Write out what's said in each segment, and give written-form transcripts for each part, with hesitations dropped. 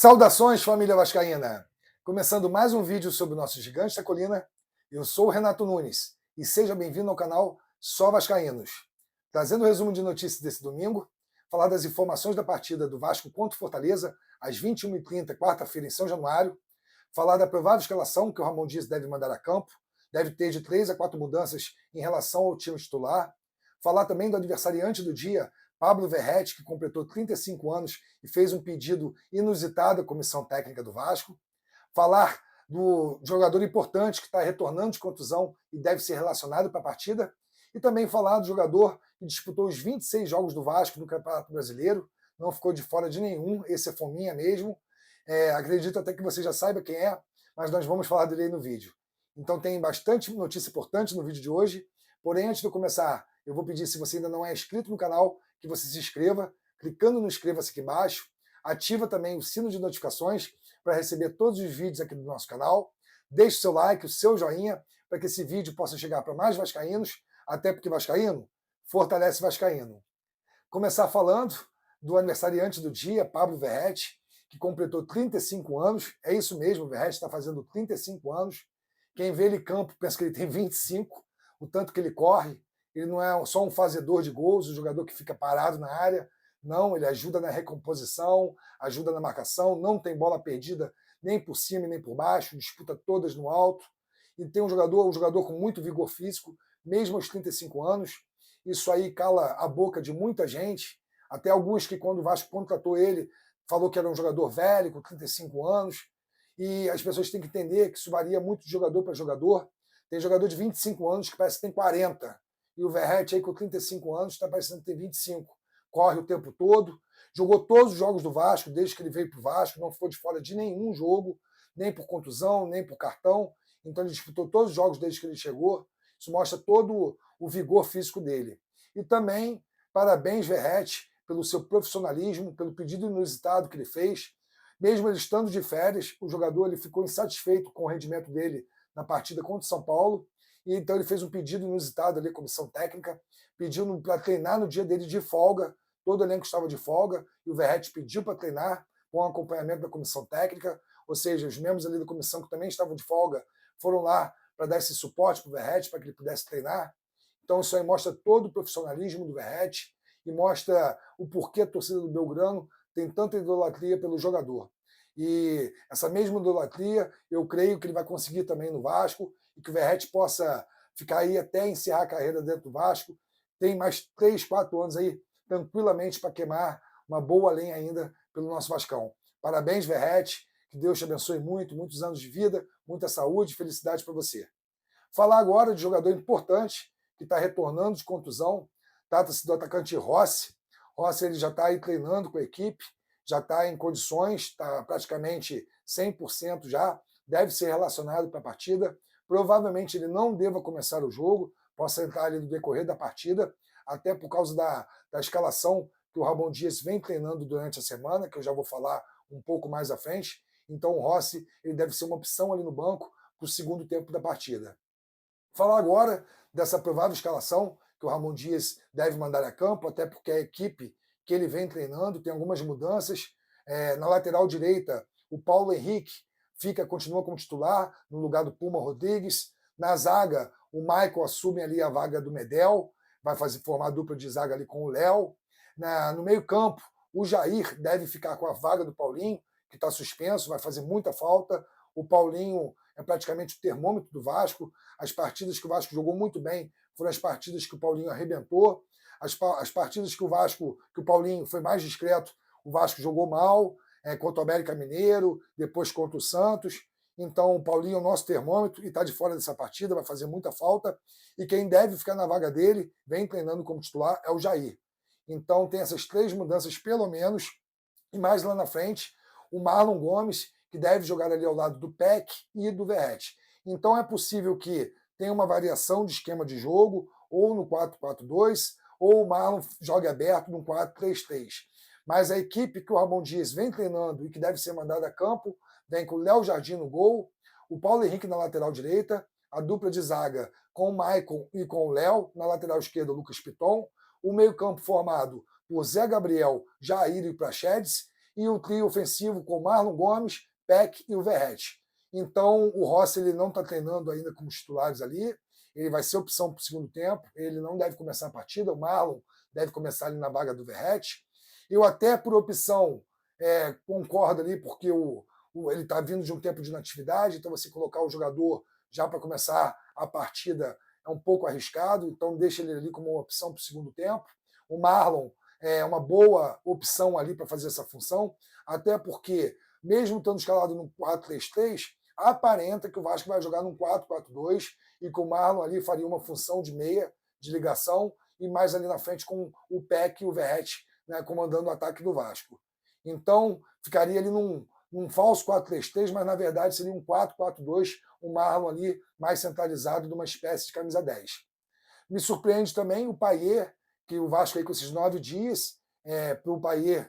Saudações, família vascaína! Começando mais um vídeo sobre o nosso gigante da colina, eu sou o Renato Nunes e seja bem-vindo ao canal Só Vascaínos. Trazendo o resumo de notícias desse domingo, falar das informações da partida do Vasco contra o Fortaleza, às 21h30, quarta-feira, em São Januário, falar da provável escalação que o Ramon Dias deve mandar a campo, deve ter de 3 a 4 mudanças em relação ao time titular, falar também do aniversariante do dia, Pablo Verrete, que completou 35 anos e fez um pedido inusitado à comissão técnica do Vasco. Falar do jogador importante que está retornando de contusão e deve ser relacionado para a partida. E também falar do jogador que disputou os 26 jogos do Vasco no Campeonato Brasileiro, não ficou de fora de nenhum, esse é fominha mesmo. Acredito até que você já saiba quem é, mas nós vamos falar dele aí no vídeo. Então tem bastante notícia importante no vídeo de hoje, porém antes de eu começar, eu vou pedir, se você ainda não é inscrito no canal, que você se inscreva, clicando no inscreva-se aqui embaixo, ativa também o sino de notificações para receber todos os vídeos aqui do nosso canal, deixe o seu like, o seu joinha, para que esse vídeo possa chegar para mais vascaínos, até porque vascaíno fortalece vascaíno. Começar falando do aniversariante do dia, Pablo Verrete, que completou 35 anos, é isso mesmo, o Verrete está fazendo 35 anos, quem vê ele em campo pensa que ele tem 25, o tanto que ele corre. Ele não é só um fazedor de gols, um jogador que fica parado na área. Não, ele ajuda na recomposição, ajuda na marcação, não tem bola perdida nem por cima e nem por baixo, disputa todas no alto. E tem um jogador com muito vigor físico, mesmo aos 35 anos. Isso aí cala a boca de muita gente, até alguns que, quando o Vasco contratou ele, falou que era um jogador velho, com 35 anos. E as pessoas têm que entender que isso varia muito de jogador para jogador. Tem jogador de 25 anos que parece que tem 40. E o Verrete aí com 35 anos está parecendo que tem 25. Corre o tempo todo, jogou todos os jogos do Vasco desde que ele veio para o Vasco, não ficou de fora de nenhum jogo, nem por contusão, nem por cartão. Então ele disputou todos os jogos desde que ele chegou. Isso mostra todo o vigor físico dele. E também, parabéns, Verrete, pelo seu profissionalismo, pelo pedido inusitado que ele fez. Mesmo ele estando de férias, o jogador ele ficou insatisfeito com o rendimento dele na partida contra o São Paulo, e então ele fez um pedido inusitado ali à comissão técnica, pediu para treinar no dia dele de folga, todo o elenco estava de folga, e o Verrete pediu para treinar com o acompanhamento da comissão técnica, ou seja, os membros ali da comissão que também estavam de folga foram lá para dar esse suporte para o Verrete, para que ele pudesse treinar. Então isso aí mostra todo o profissionalismo do Verrete e mostra o porquê a torcida do Belgrano tem tanta idolatria pelo jogador. E essa mesma idolatria, eu creio que ele vai conseguir também no Vasco, e que o Verrete possa ficar aí até encerrar a carreira dentro do Vasco. Tem mais 3, 4 anos aí, tranquilamente, para queimar uma boa lenha ainda pelo nosso Vascão. Parabéns, Verrete, que Deus te abençoe muito, muitos anos de vida, muita saúde e felicidade para você. Falar agora de jogador importante, que está retornando de contusão, trata-se do atacante Rossi. Rossi ele já está aí treinando com a equipe, já está em condições, está praticamente 100% já, deve ser relacionado para a partida. Provavelmente ele não deva começar o jogo, possa entrar ali no decorrer da partida, até por causa da escalação que o Ramon Dias vem treinando durante a semana, que eu já vou falar um pouco mais à frente. Então o Rossi ele deve ser uma opção ali no banco para o segundo tempo da partida. Falar agora dessa provável escalação que o Ramon Dias deve mandar a campo, até porque a equipe que ele vem treinando tem algumas mudanças. Na lateral direita, o Paulo Henrique continua como titular, no lugar do Puma Rodrigues. Na zaga, o Michael assume ali a vaga do Medel, vai formar a dupla de zaga ali com o Léo. No meio campo, o Jair deve ficar com a vaga do Paulinho, que está suspenso, vai fazer muita falta. O Paulinho é praticamente o termômetro do Vasco. As partidas que o Vasco jogou muito bem foram as partidas que o Paulinho arrebentou. As partidas que o Paulinho foi mais discreto, o Vasco jogou mal, contra o América Mineiro, depois contra o Santos. Então o Paulinho é o nosso termômetro e está de fora dessa partida, vai fazer muita falta. E quem deve ficar na vaga dele, vem treinando como titular, é o Jair. Então tem essas 3 mudanças pelo menos. E mais lá na frente, o Marlon Gomes, que deve jogar ali ao lado do Peck e do Verrete. Então é possível que tenha uma variação de esquema de jogo, ou no 4-4-2, ou o Marlon jogue aberto no 4-3-3. Mas a equipe que o Ramon Dias vem treinando e que deve ser mandada a campo, vem com o Léo Jardim no gol, o Paulo Henrique na lateral direita, a dupla de zaga com o Maicon e com o Léo, na lateral esquerda o Lucas Piton, o meio campo formado por Zé Gabriel, Jair e Praxedes, e o trio ofensivo com Marlon Gomes, Peck e o Verratti. Então, o Rossi ele não está treinando ainda como titulares ali, ele vai ser opção para o segundo tempo, ele não deve começar a partida, o Marlon deve começar ali na vaga do Verratti. Eu até, por opção, concordo ali, porque ele está vindo de um tempo de inatividade, então você colocar o jogador já para começar a partida é um pouco arriscado, então deixa ele ali como uma opção para o segundo tempo. O Marlon é uma boa opção ali para fazer essa função, até porque, mesmo estando escalado no 4-3-3, aparenta que o Vasco vai jogar num 4-4-2 e que o Marlon ali faria uma função de meia, de ligação, e mais ali na frente com o Peck e o Verratti, né, comandando o ataque do Vasco. Então, ficaria ali num falso 4-3-3, mas na verdade seria um 4-4-2, o Marlon ali mais centralizado, de uma espécie de camisa 10. Me surpreende também o Payet, que o Vasco aí com esses 9 dias, para o Payet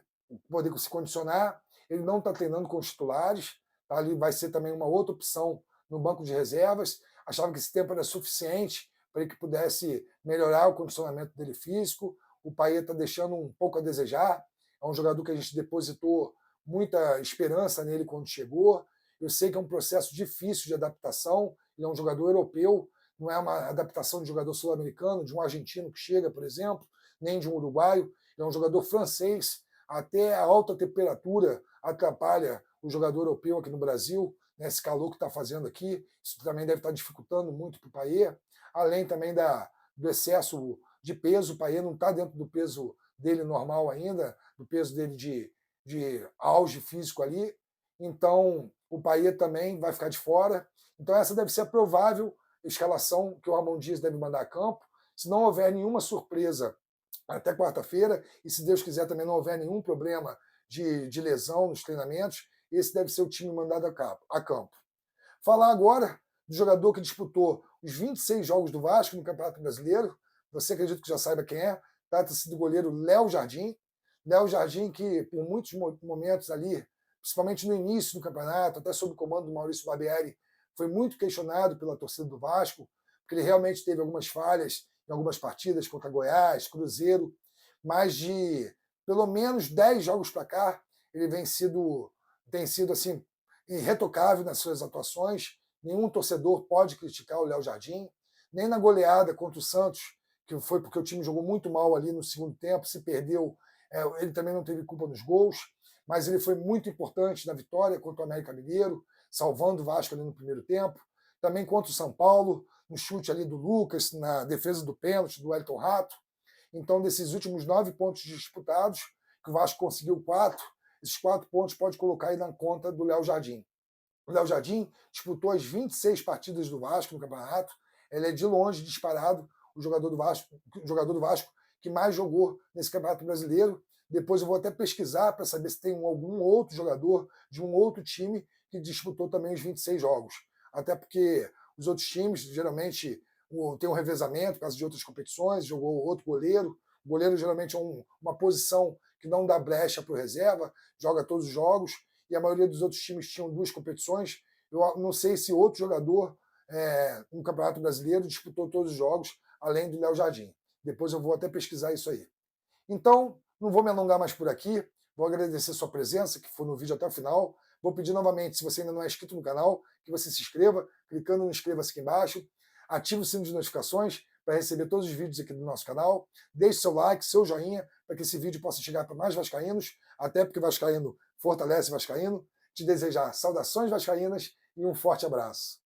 poder se condicionar, ele não está treinando com os titulares, tá? Ali vai ser também uma outra opção no banco de reservas. Achava que esse tempo era suficiente para ele que pudesse melhorar o condicionamento dele físico. O Payet está deixando um pouco a desejar, é um jogador que a gente depositou muita esperança nele quando chegou. Eu sei que é um processo difícil de adaptação, ele é um jogador europeu, não é uma adaptação de jogador sul-americano, de um argentino que chega, por exemplo, nem de um uruguaio, é um jogador francês, até a alta temperatura atrapalha o jogador europeu aqui no Brasil, né, esse calor que está fazendo aqui, isso também deve estar dificultando muito para o Payet, além também do excesso de peso, o Payet não está dentro do peso dele normal ainda, do peso dele de auge físico ali, então o Payet também vai ficar de fora, então essa deve ser a provável escalação que o Ramon Dias deve mandar a campo, se não houver nenhuma surpresa até quarta-feira, e se Deus quiser também não houver nenhum problema de lesão nos treinamentos, esse deve ser o time mandado a campo. Falar agora do jogador que disputou os 26 jogos do Vasco no Campeonato Brasileiro, você acredita que já saiba quem é, trata-se do goleiro Léo Jardim. Léo Jardim que por muitos momentos ali, principalmente no início do campeonato, até sob o comando do Maurício Barbieri, foi muito questionado pela torcida do Vasco, porque ele realmente teve algumas falhas em algumas partidas contra Goiás, Cruzeiro, mas de pelo menos 10 jogos para cá, ele tem sido assim, irretocável nas suas atuações. Nenhum torcedor pode criticar o Léo Jardim, nem na goleada contra o Santos, que foi porque o time jogou muito mal ali no segundo tempo, se perdeu, ele também não teve culpa nos gols, mas ele foi muito importante na vitória contra o América Mineiro, salvando o Vasco ali no primeiro tempo, também contra o São Paulo, no chute ali do Lucas, na defesa do pênalti do Wellington Rato. Então, desses últimos 9 pontos disputados, que o Vasco conseguiu 4, esses 4 pontos pode colocar aí na conta do Léo Jardim. O Léo Jardim disputou as 26 partidas do Vasco no campeonato, ele é de longe disparado o jogador do Vasco que mais jogou nesse Campeonato Brasileiro. Depois eu vou até pesquisar para saber se tem algum outro jogador de um outro time que disputou também os 26 jogos. Até porque os outros times, geralmente, tem um revezamento por causa de outras competições, jogou outro goleiro. O goleiro geralmente é uma posição que não dá brecha para o reserva, joga todos os jogos, e a maioria dos outros times tinham 2 competições. Eu não sei se outro jogador no Campeonato Brasileiro disputou todos os jogos, além do Léo Jardim. Depois eu vou até pesquisar isso aí. Então, não vou me alongar mais por aqui, vou agradecer sua presença, que foi no vídeo até o final. Vou pedir novamente, se você ainda não é inscrito no canal, que você se inscreva, clicando no inscreva-se aqui embaixo, ative o sino de notificações para receber todos os vídeos aqui do nosso canal, deixe seu like, seu joinha, para que esse vídeo possa chegar para mais vascaínos, até porque vascaíno fortalece vascaíno. Te desejar saudações vascaínas e um forte abraço.